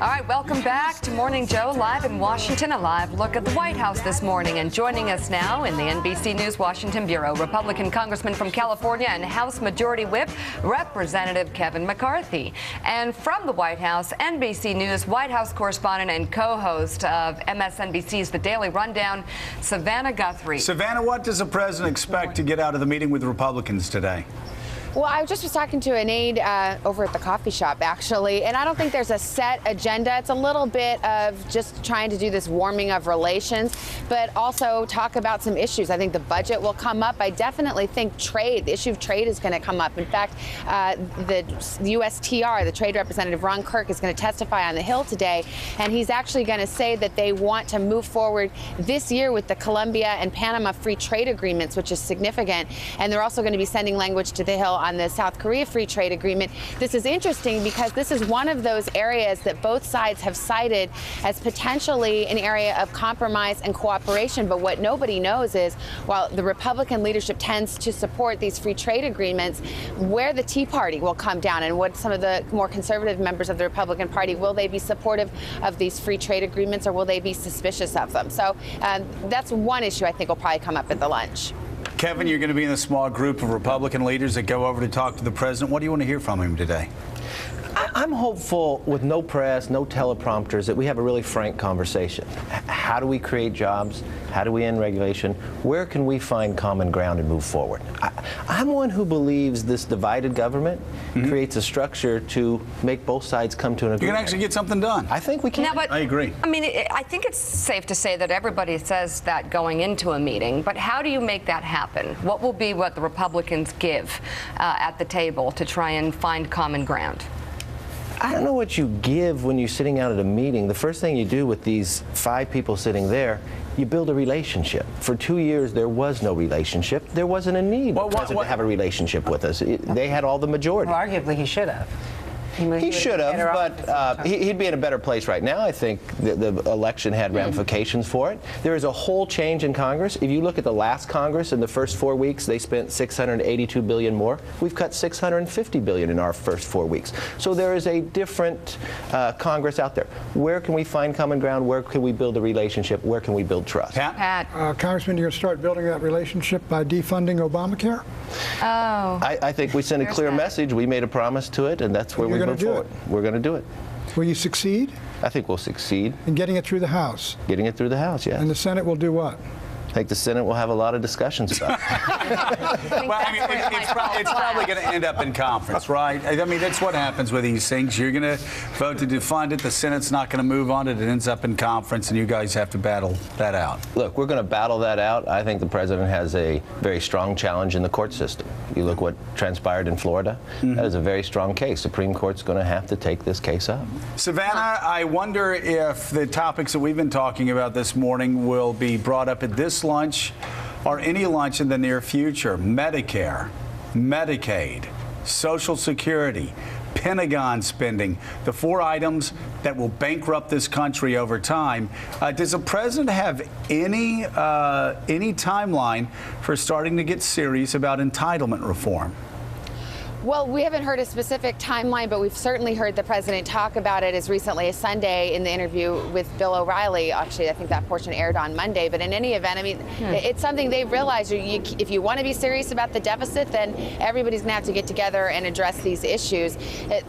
All right, welcome back to Morning Joe, live in Washington, a live look at the White House this morning. And joining us now in the NBC News Washington Bureau, Republican Congressman from California and House Majority Whip, Representative Kevin McCarthy. And from the White House, NBC News White House correspondent and co-host of MSNBC's The Daily Rundown, Savannah Guthrie. Savannah, what does the president expect to get out of the meeting with Republicans today? Well, I just was talking to an aide over at the coffee shop, actually, and I don't think there's a set agenda. It's a little bit of just trying to do this warming of relations, but also talk about some issues. I think the budget will come up. I definitely think trade, the issue of trade is going to come up. In fact, the USTR, the Trade Representative Ron Kirk, is going to testify on the Hill today, and he's actually going to say that they want to move forward this year with the Colombia and Panama free trade agreements, which is significant, and they're also going to be sending language to the Hill on the South Korea free trade agreement. This is interesting because this is one of those areas that both sides have cited as potentially an area of compromise and cooperation. But what nobody knows is, while the Republican leadership tends to support these free trade agreements, where the Tea Party will come down and what some of the more conservative members of the Republican Party, will they be supportive of these free trade agreements or will they be suspicious of them? So that's one issue I think will probably come up at the lunch. Kevin, you're going to be in a small group of Republican leaders that go over to talk to the president. What do you want to hear from him today? I'm hopeful, with no press, no teleprompters, that we have a really frank conversation. How do we create jobs? How do we end regulation? Where can we find common ground and move forward? I'm one who believes this divided government creates a structure to make both sides come to an agreement. You can actually get something done. I think we can. Now, but, I agree. I mean, I think it's safe to say that everybody says that going into a meeting, but how do you make that happen? What will be what the Republicans give at the table to try and find common ground? I don't know what you give when you're sitting out at a meeting. The first thing you do with these 5 people sitting there, you build a relationship. For 2 years, there was no relationship. There wasn't a need for the president to have a relationship with us. They had all the majority. Well, arguably, he should have. He should have, but he'd be in a better place right now. I think the election had ramifications for it. There is a whole change in Congress. If you look at the last Congress, in the first 4 weeks, they spent $682 billion more. We've cut $650 billion in our first 4 weeks. So there is a different Congress out there. Where can we find common ground? Where can we build a relationship? Where can we build trust? Pat? Congressman, you're going to start building that relationship by defunding Obamacare? Oh. I think we sent a clear message. We made a promise to it, and that's where we move forward. We're going to do it. Will you succeed? I think we'll succeed. In getting it through the House? Getting it through the House, yes. And the Senate will do what? I think the Senate will have a lot of discussions about it. Well, I mean, it's probably going to end up in conference, right? I mean, that's what happens with these things. You're going to vote to defund it. The Senate's not going to move on it. It ends up in conference, and you guys have to battle that out. Look, we're going to battle that out. I think the president has a very strong challenge in the court system. You look what transpired in Florida. That is a very strong case. Supreme Court's going to have to take this case up. Savannah, I wonder if the topics that we've been talking about this morning will be brought up at this lunch or any lunch in the near future. Medicare, Medicaid, Social Security, Pentagon spending, the 4 items that will bankrupt this country over time. Does the president have any timeline for starting to get serious about entitlement reform? Well, we haven't heard a specific timeline, but we've certainly heard the president talk about it as recently as Sunday in the interview with Bill O'Reilly. Actually, I think that portion aired on Monday. But in any event, I mean, it's something they realize. If you want to be serious about the deficit, then everybody's going to have to get together and address these issues.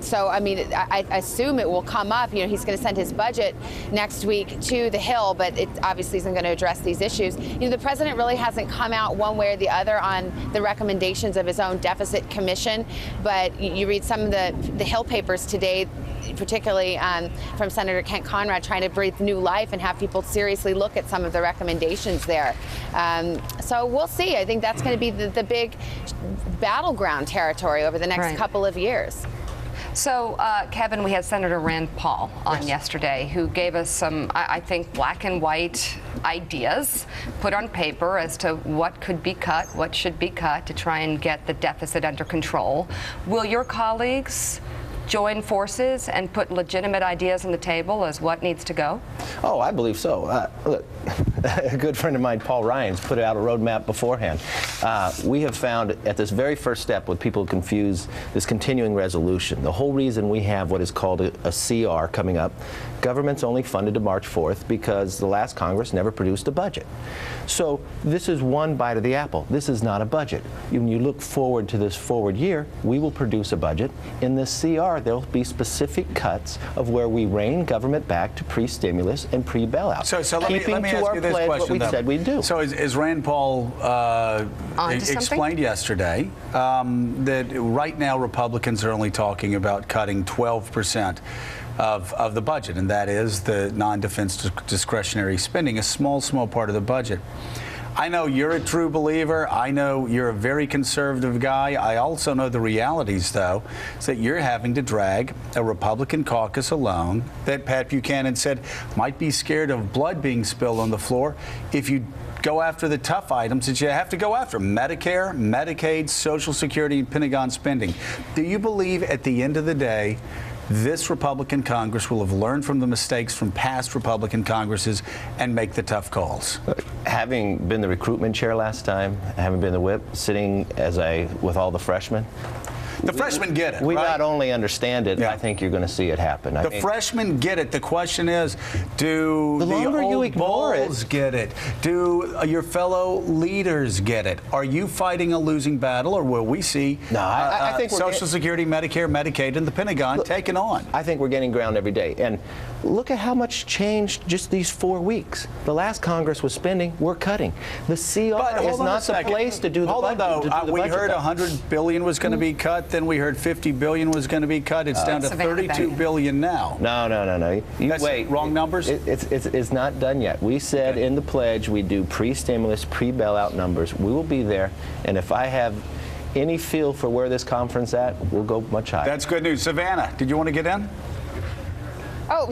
So, I mean, I assume it will come up. You know, he's going to send his budget next week to the Hill, but it obviously isn't going to address these issues. You know, the president really hasn't come out one way or the other on the recommendations of his own deficit commission. But you read some of the Hill papers today, particularly from Senator Kent Conrad, trying to breathe new life and have people seriously look at some of the recommendations there. So we'll see. I think that's going to be the big battleground territory over the next couple of years. So, Kevin, we had Senator Rand Paul on yesterday, who gave us some, I think, black and white ideas put on paper as to what could be cut, what should be cut to try and get the deficit under control. Will your colleagues join forces and put legitimate ideas on the table as what needs to go? Oh, I believe so. Look, a good friend of mine, Paul Ryans, put out a roadmap beforehand. We have found at this very first step, what people confuse this continuing resolution, the whole reason we have what is called a CR coming up, government's only funded to March 4th because the last Congress never produced a budget. So this is one bite of the apple. This is not a budget. When you look forward to this forward year, we will produce a budget. In this CR, there will be specific cuts of where we rein government back to pre-stimulus and pre-bailout. So let me ask you this question, what we said we'd do. So as Rand Paul explained yesterday, that right now Republicans are only talking about cutting 12% of the budget, and that is the non-defense discretionary spending, a small part of the budget. I know you're a true believer. I know you're a very conservative guy. I also know the realities, though, is that you're having to drag a Republican caucus along that Pat Buchanan said might be scared of blood being spilled on the floor if you go after the tough items that you have to go after: Medicare, Medicaid, Social Security, and Pentagon spending. Do you believe at the end of the day this Republican Congress will have learned from the mistakes from past Republican Congresses and make the tough calls? Having been the recruitment chair last time, having been the whip, sitting with all the freshmen, the freshmen get it. We right? not only understand it, I think you're going to see it happen. The freshmen get it. The question is, do the old bulls get it? Do your fellow leaders get it? Are you fighting a losing battle, or will we see I think Social Security, Medicare, Medicaid, and the Pentagon taken on? I think we're gaining ground every day. And look at how much changed just these 4 weeks. The last Congress was spending, we're cutting. The CR is not the place to do the budget. Hold on, though. We heard $100 billion was going to be cut. Then we heard $50 billion was going to be cut. It's down to $32 billion now. No. Wait, wrong numbers? It's not done yet. We said in the pledge we do pre-stimulus, pre-bailout numbers. We will be there. And if I have any feel for where this conference at, we'll go much higher. That's good news. Savannah, did you want to get in? Oh,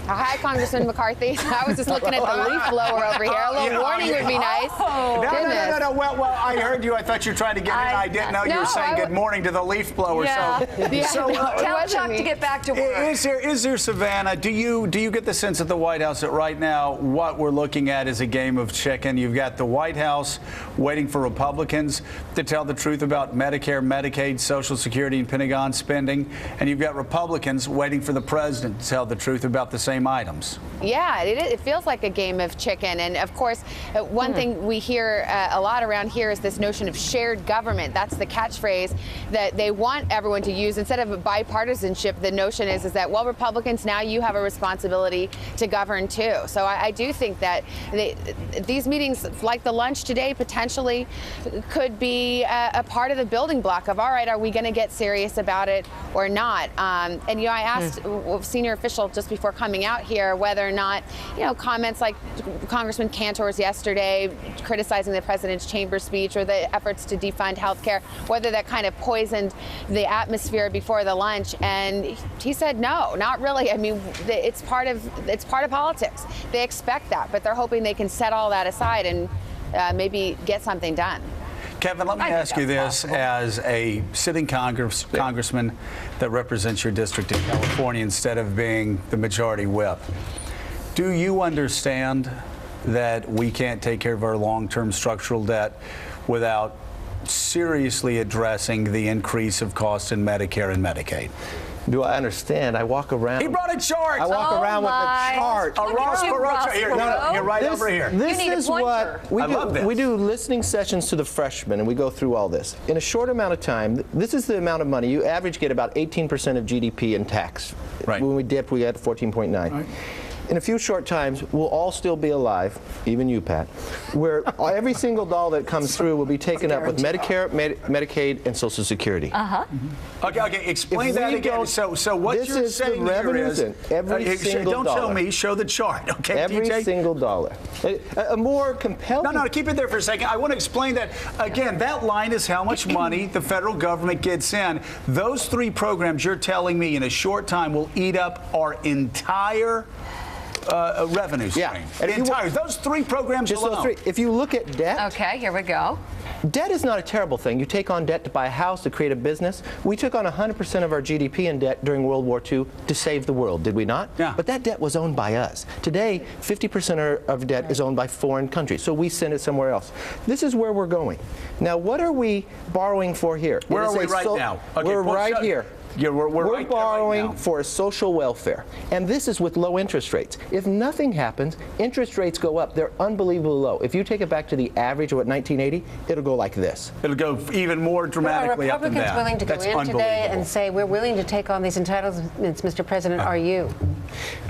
hi, Congressman McCarthy. I was just looking at the leaf blower over here. A little warning would be nice. No. Well, I heard you. I thought you were trying to get in. I didn't know you were saying good morning to the leaf blower. Yeah. So tell Chuck to get back to work. Is there, Savannah, do you get the sense at the White House that right now what we're looking at is a game of chicken? You've got the White House waiting for Republicans to tell the truth about Medicare, Medicaid, Social Security, and Pentagon spending, and you've got Republicans waiting for the president to tell the truth about the same items. Yeah, it feels like a game of chicken. And of course, one thing we hear a lot around here is this notion of shared government. That's the catchphrase that they want everyone to use. Instead of bipartisanship, the notion is that, well, Republicans, now you have a responsibility to govern too. So I do think that these meetings, like the lunch today, potentially could be a part of the building block of, all right, are we going to get serious about it or not? And, I asked a senior official just before coming out here whether or not, comments like Congressman Cantor's yesterday criticizing the president's chamber speech or the efforts to defund health care, whether that kind of poisoned the atmosphere before the lunch. And he said, no, not really. I mean, it's part of politics. They expect that, but they're hoping they can set all that aside and maybe get something done. Kevin, let me ask you this as a sitting congressman that represents your district in California instead of being the majority whip. Do you understand that we can't take care of our long-term structural debt without seriously addressing the increase of cost in Medicare and Medicaid? Do I understand? I walk around. He brought a chart. I walk around with a chart. A Ross Perot. Here, you're right over here. This is what we do. Love this. We do listening sessions to the freshmen, and we go through all this. In a short amount of time, this is the amount of money. You average get about 18% of GDP in tax. Right. When we dipped, we had 14.9. Right. In a few short times, we'll all still be alive, even you, Pat, where every single dollar that comes through will be taken up with Medicare, Medicaid, and Social Security. Okay, explain that again. So what you're saying here is, every single don't dollar. show me, show the chart. Okay, every DJ? Single dollar. A more compelling. No, keep it there for a second. I want to explain that again. That line is how much money the federal government gets in. Those three programs you're telling me in a short time will eat up our entire revenue stream. Yeah. Those three programs just alone. those three. If you look at debt. Okay, here we go. Debt is not a terrible thing. You take on debt to buy a house, to create a business. We took on 100% of our GDP in debt during World War II to save the world, did we not? Yeah. But that debt was owned by us. Today, 50% of debt is owned by foreign countries, so we send it somewhere else. This is where we're going. Now, what are we borrowing for here? Where are we right now? Okay, we're well, right here. Yeah, we're right borrowing there right now. for social welfare, and this is with low interest rates. If nothing happens, interest rates go up. They're unbelievably low. If you take it back to the average of what 1980, it'll go like this. It'll go even more dramatically up and down. Are Republicans willing to go That's in today and unbelievable. say, we're willing to take on these entitlements, Mr. President? Are you?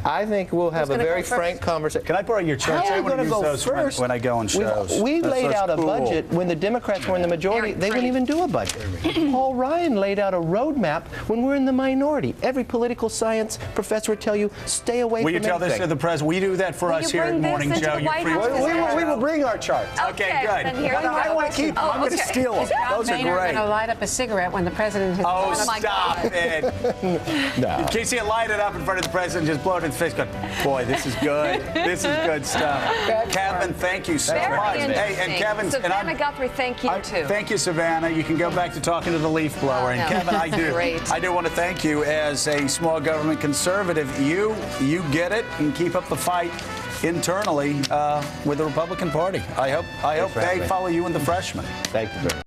I think we'll have a gonna very go first? frank conversation. Can I borrow your chair? How I are we want to going to use go those first? when I go on shows. We That's laid out a cool. budget when the Democrats were in the majority. They wouldn't even do a budget. Paul Ryan laid out a roadmap when we're in the minority. Every political science professor would tell you, stay away Will from you tell this to the president? Will you do that for Will us you here at bring this Morning into Joe? the You White free- House today? We will bring our charts. Okay, good. then here No, you I go. want to keep them. Oh, I'm going to okay. steal them. Is John Those are Boehner great. going to light up a cigarette when the president has Oh, my stop God. it. No. In case you light it up in front of the president, just blow it in his face. Go, boy, this is good. This is good stuff. Kevin, thank you so Very much. interesting. Hey, and Kevin, Savannah Guthrie, thank you, too. Thank you, Savannah. You can go back to talking to the leaf blower. And no. Kevin, I do want to thank you as a small government conservative. You get it and keep up the fight internally with the Republican Party. I hope for they having me. follow you and the freshmen. Thank you very much.